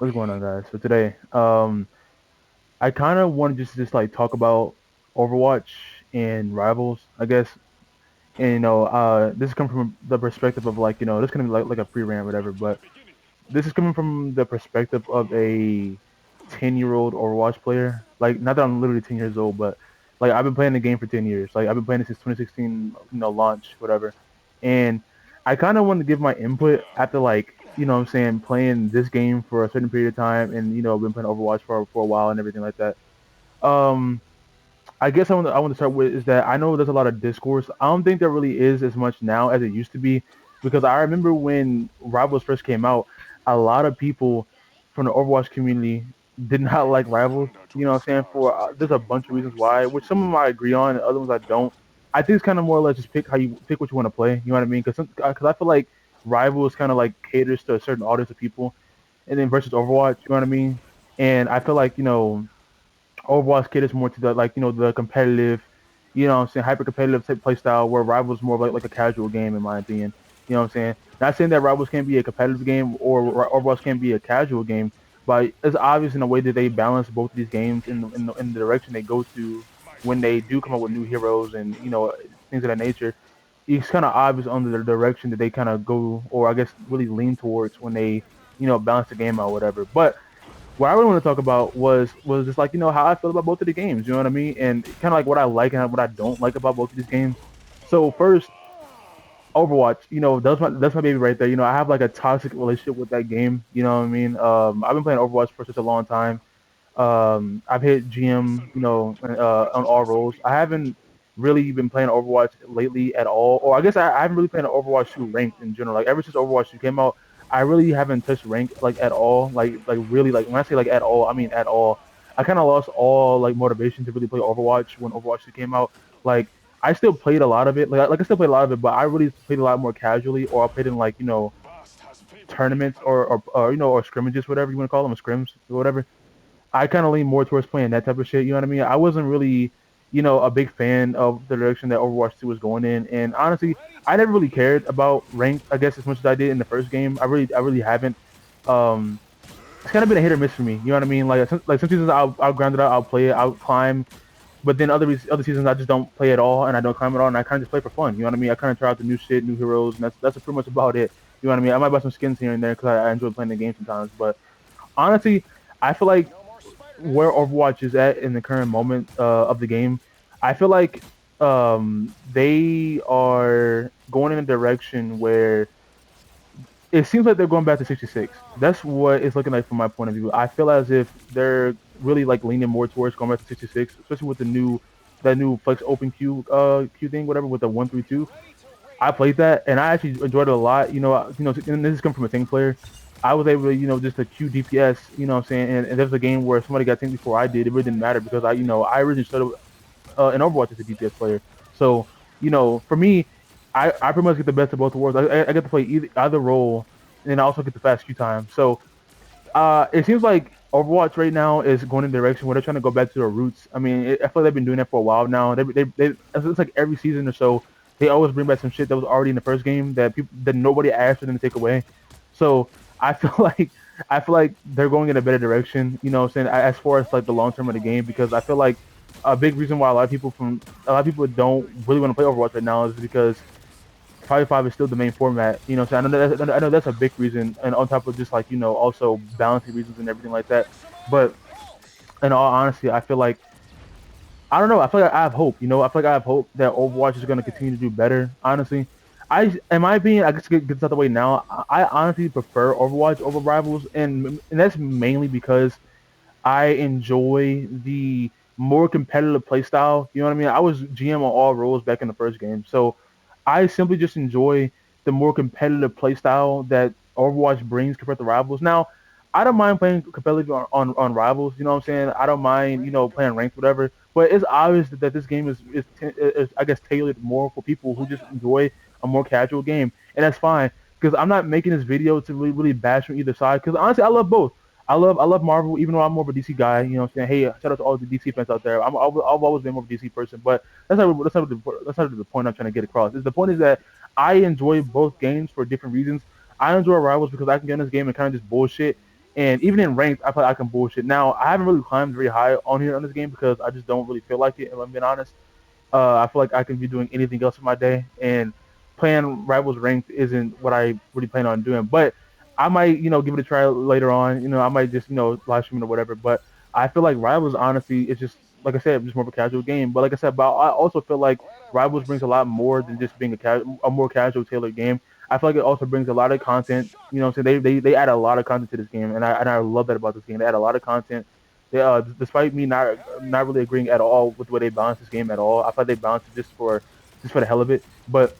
What's going on, guys? So today, I kind of want to just like talk about Overwatch and Rivals, I guess. And this is coming from the perspective of like this is gonna be like a pre-rant, whatever. But this is coming from the perspective of a 10-year-old Overwatch player. Like, not that I'm literally 10 years old, but like I've been playing the game for 10 years. Like I've been playing it since 2016, launch, whatever. And I kind of wanted to give my input after like, what I'm saying, playing this game for a certain period of time and been playing Overwatch for a while and everything like that. Um I guess I want to start with is that I know there's a lot of discourse. I don't think there really is as much now as it used to be because I remember when Rivals first came out, a lot of people from the Overwatch community did not like Rivals. You know what I'm saying? For there's a bunch of reasons why, which some of them I agree on, and other ones I don't. I think it's kind of more or less just pick what you want to play. You know what I mean? Because I feel like Rivals kind of like caters to a certain audience of people, and then versus Overwatch, you know what I mean? And I feel like Overwatch caters more to the like the competitive, what I'm saying, hyper competitive type play style where Rivals more of like a casual game in my opinion. You know what I'm saying? Not saying that Rivals can't be a competitive game or Overwatch can't be a casual game, but it's obvious in the way that they balance both of these games in the direction they go to when they do come up with new heroes and things of that nature. It's kind of obvious on the direction that they kind of go, or I guess really lean towards when they balance the game out, or whatever. But what I really want to talk about was just like how I feel about both of the games. You know what I mean? And kind of like what I like and what I don't like about both of these games. So first, Overwatch. That's my baby right there. I have like a toxic relationship with that game. You know what I mean? I've been playing Overwatch for such a long time. I've hit GM, on all roles. I haven't really been playing Overwatch lately at all, or I guess I haven't really played Overwatch 2 ranked in general. Like ever since Overwatch 2 came out, I really haven't touched rank like at all. Like really like when I say like at all, I mean at all. I kind of lost all like motivation to really play Overwatch when Overwatch 2 came out. Like I still played a lot of it. Like I still played a lot of it, but I really played a lot more casually, or I played in like tournaments or scrimmages, whatever you want to call them, scrims or whatever. I kind of lean more towards playing that type of shit. You know what I mean? I wasn't really, a big fan of the direction that Overwatch 2 was going in. And honestly, I never really cared about ranked, I guess, as much as I did in the first game. I really haven't. Um, it's kind of been a hit or miss for me. You know what I mean? Like some seasons I'll grind it out, I'll play it, I'll climb. But then other seasons I just don't play at all, and I don't climb at all, and I kind of just play for fun. You know what I mean? I kind of try out the new shit, new heroes, and that's pretty much about it. You know what I mean? I might buy some skins here and there because I enjoy playing the game sometimes. But honestly, I feel like where Overwatch is at in the current moment of the game, I feel like they are going in a direction where it seems like they're going back to 66. That's what it's looking like from my point of view. I feel as if they're really like leaning more towards going back to 66, especially with that new flex open queue thing, whatever, with the 132. I played that and I actually enjoyed it a lot. And this is coming from a thing player. I was able to, just to queue DPS, you know what I'm saying? And there was a game where somebody got tanked before I did. It really didn't matter because I originally started in Overwatch as a DPS player. So, for me, I pretty much get the best of both worlds. I get to play either role and I also get the fast queue time. So, it seems like Overwatch right now is going in a direction where they're trying to go back to their roots. I mean, I feel like they've been doing that for a while now. It's like every season or so, they always bring back some shit that was already in the first game that nobody asked for them to take away. So I feel like they're going in a better direction. You know, what I'm saying as far as like the long term of the game, because I feel like a big reason why a lot of people don't really want to play Overwatch right now is because 5v5 is still the main format. So I know that's a big reason, and on top of just like also balancing reasons and everything like that. But in all honesty, I feel like I don't know. I feel like I have hope. I feel like I have hope that Overwatch is going to continue to do better. Honestly, in my opinion, I guess get this out the way now. I honestly prefer Overwatch over Rivals, and that's mainly because I enjoy the more competitive play style. You know what I mean? I was GM on all roles back in the first game, so I simply just enjoy the more competitive play style that Overwatch brings compared to Rivals. Now, I don't mind playing competitive on Rivals. You know what I'm saying? I don't mind playing ranked whatever. But it's obvious that this game is I guess tailored more for people who just enjoy a more casual game, and that's fine because I'm not making this video to really bash from either side. Because honestly, I love both. I love Marvel, even though I'm more of a DC guy. You know what I'm saying? Hey, shout out to all the DC fans out there. I've always been more of a DC person, but that's not the point I'm trying to get across. The point is that I enjoy both games for different reasons. I enjoy Rivals because I can get in this game and kind of just bullshit And even in ranked, I feel like I can bullshit. Now I haven't really climbed very high on here on this game because I just don't really feel like it. If I'm being honest, I feel like I can be doing anything else in my day, and playing Rivals Ranked isn't what I really plan on doing. But I might, give it a try later on. I might just, live stream it or whatever. But I feel like Rivals, honestly, it's just like I said, just more of a casual game. But like I said, but I also feel like Rivals brings a lot more than just being a more casual tailored game. I feel like it also brings a lot of content. So they add a lot of content to this game, and I love that about this game. They add a lot of content. Despite me not really agreeing at all with the way they balance this game at all, I thought they balanced it just for the hell of it. But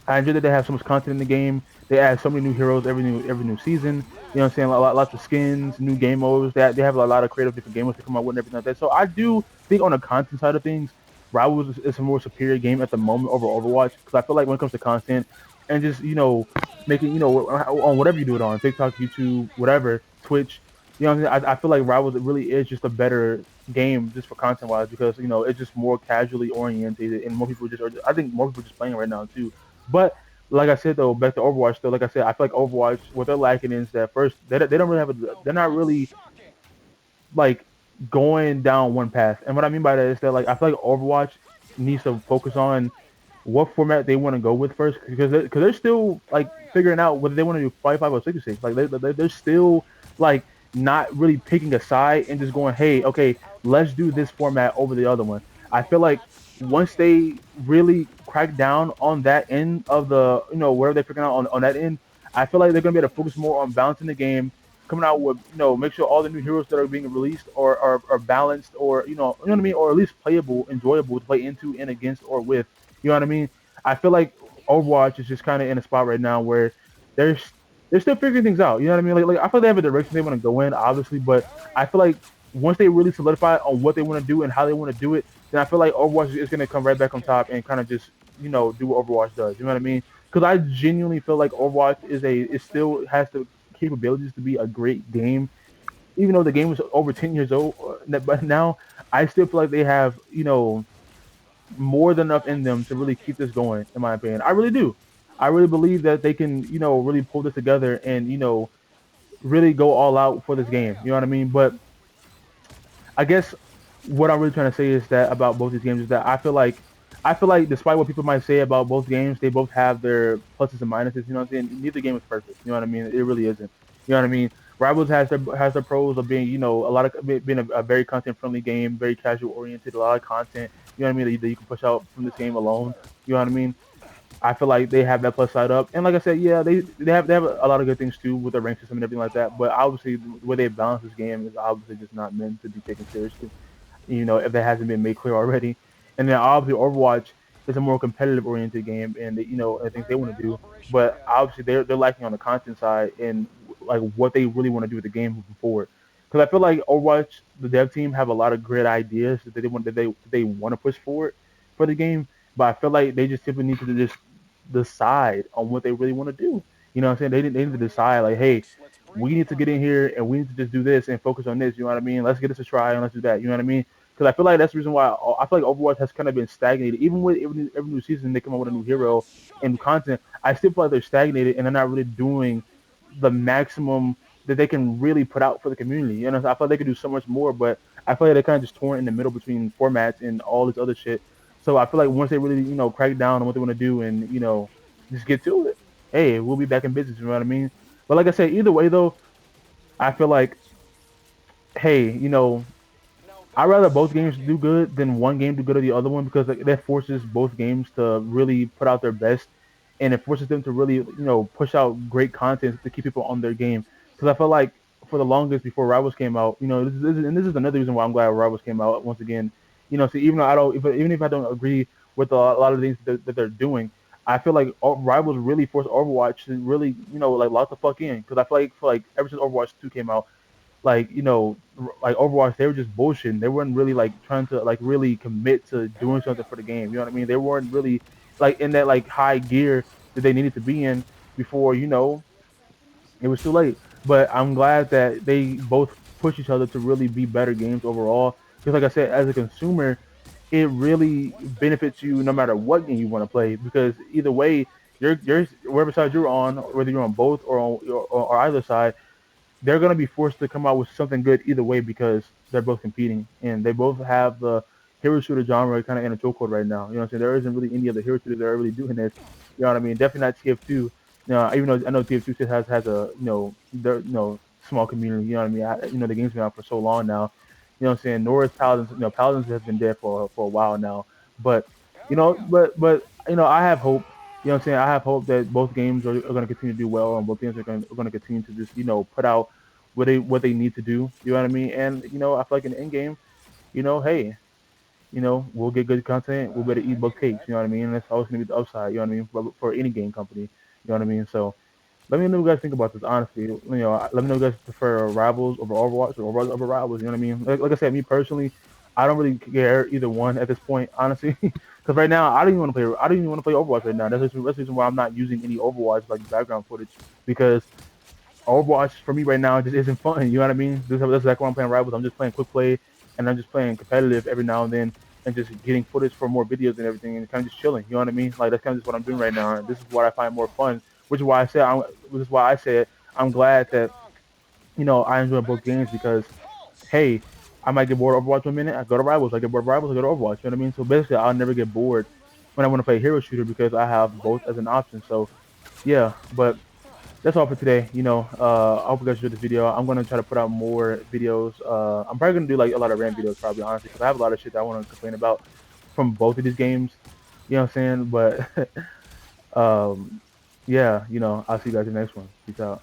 I enjoy that they have so much content in the game. They add so many new heroes every new season. What I'm saying? Lots of skins, new game modes. They have a lot of creative different game modes to come out with and everything like that. So I do think on the content side of things, Rivals is a more superior game at the moment over Overwatch because I feel like when it comes to content and just making on whatever you do it on TikTok, YouTube, whatever, Twitch. What I'm saying? I feel like Rivals really is just a better game just for content wise because it's just more casually oriented and more people just are. I think more people are just playing right now too. But like I said though, back to Overwatch though, like I said, I feel like Overwatch what they're lacking is that first they don't really have they're not really like going down one path. And what I mean by that is that like I feel like Overwatch needs to focus on what format they want to go with first because they're still like figuring out whether they want to do 5 or 66. Like they're still like not really picking a side and just going, hey, okay, let's do this format over the other one. I feel like once they really crack down on that end of the wherever they're figuring out on that end, I feel like they're gonna be able to focus more on balancing the game, coming out with make sure all the new heroes that are being released are balanced or you know what I mean, or at least playable, enjoyable to play into and against or with. You know what I mean? I feel like Overwatch is just kind of in a spot right now where they're they're still figuring things out. You know what I mean? Like I feel they have a direction they want to go in, obviously, but I feel like once they really solidify on what they want to do and how they want to do it, then I feel like Overwatch is going to come right back on top and kind of just do what Overwatch does. You know what I mean? Because I genuinely feel like Overwatch it still has the capabilities to be a great game, even though the game was over 10 years old. But now I still feel like they have more than enough in them to really keep this going. In my opinion, I really do. I really believe that they can really pull this together and really go all out for this game. You know what I mean? But I guess what I'm really trying to say is that about both these games is that I feel like despite what people might say about both games, they both have their pluses and minuses. You know what I'm saying? Neither game is perfect. You know what I mean? It really isn't. You know what I mean? Rivals has their pros of being a lot of being a very content friendly game, very casual oriented, a lot of content. You know what I mean? That you can push out from this game alone. You know what I mean? I feel like they have that plus side up, and like I said, yeah, they have a lot of good things too with their rank system and everything like that. But obviously, the way they balance this game is obviously just not meant to be taken seriously. If that hasn't been made clear already. And then obviously Overwatch is a more competitive oriented game, and I think they want to do. But obviously they're lacking on the content side and like what they really want to do with the game moving forward. Because I feel like Overwatch, the dev team have a lot of great ideas that they want to push forward for the game, but I feel like they just simply need to just decide on what they really want to do. You know what I'm saying? They need to decide like, hey, we need to get in here and we need to just do this and focus on this. You know what I mean? Let's get this a try and let's do that. You know what I mean? Because I feel like that's the reason why I feel like Overwatch has kind of been stagnated. Even with every new season, they come up with a new hero and new content. I still feel like they're stagnated and they're not really doing the maximum that they can really put out for the community. I feel like they could do so much more, but I feel like they're kind of just torn in the middle between formats and all this other shit. So I feel like once they really, crack down on what they want to do and just get to it, hey, we'll be back in business. You know what I mean? But like I said, either way though, I feel like, hey, I'd rather both games do good than one game do good or the other one because like, that forces both games to really put out their best, and it forces them to really push out great content to keep people on their game. Because I feel like for the longest before Rivals came out, this is another reason why I'm glad Rivals came out once again. So even though even if I don't agree with a lot of things that they're doing, I feel like Rivals really forced Overwatch to really like lock the fuck in. Because I feel like ever since Overwatch 2 came out, like like Overwatch, they were just bullshitting. They weren't really like trying to like really commit to doing something for the game. You know what I mean? They weren't really like in that like high gear that they needed to be in before it was too late. But I'm glad that they both push each other to really be better games overall. Because like I said, as a consumer, it really benefits you no matter what game you want to play. Because either way, you're wherever side you're on, whether you're on both or on or either side, they're gonna be forced to come out with something good either way because they're both competing and they both have the hero shooter genre kind of in a chokehold right now. You know what I'm saying? There isn't really any other hero shooters that are really doing this. You know what I mean? Definitely not TF2. Even though I know TF2 has a their small community. You know what I mean? The game's been out for so long now. You know what I'm saying? Nor is Paladins. Paladins has been dead for a while now. But I have hope. You know what I'm saying? I have hope that both games are going to continue to do well, and both games are going to continue to just put out what they need to do. You know what I mean? And I feel like in the end game, hey, we'll get good content. We'll better eat both cakes. You know what I mean? And that's always going to be the upside. You know what I mean? For any game company. You know what I mean? So let me know what you guys think about this. Honestly, let me know if you guys prefer Rivals over Overwatch or Overwatch over Rivals. You know what I mean? Like I said, me personally, I don't really care either one at this point, honestly. Because right now, I don't even want to play. I don't even want to play Overwatch right now. That's the reason why I'm not using any Overwatch like background footage because Overwatch for me right now just isn't fun. You know what I mean? That's exactly why I'm playing Rivals. I'm just playing quick play, and I'm just playing competitive every now and then, and just getting footage for more videos and everything, and kind of just chilling. You know what I mean? Like that's kind of just what I'm doing right now, and this is what I find more fun. Which is why I said I'm glad that I enjoy both games because hey, I might get bored of Overwatch for a minute. I go to Rivals. I get bored of Rivals. I go to Overwatch. You know what I mean? So basically, I'll never get bored when I want to play a hero shooter because I have both as an option. So yeah, but that's all for today. I hope you guys enjoyed this video. I'm gonna try to put out more videos. I'm probably gonna do like a lot of rant videos, probably honestly, because I have a lot of shit that I want to complain about from both of these games. You know what I'm saying? But yeah, I'll see you guys in the next one. Peace out.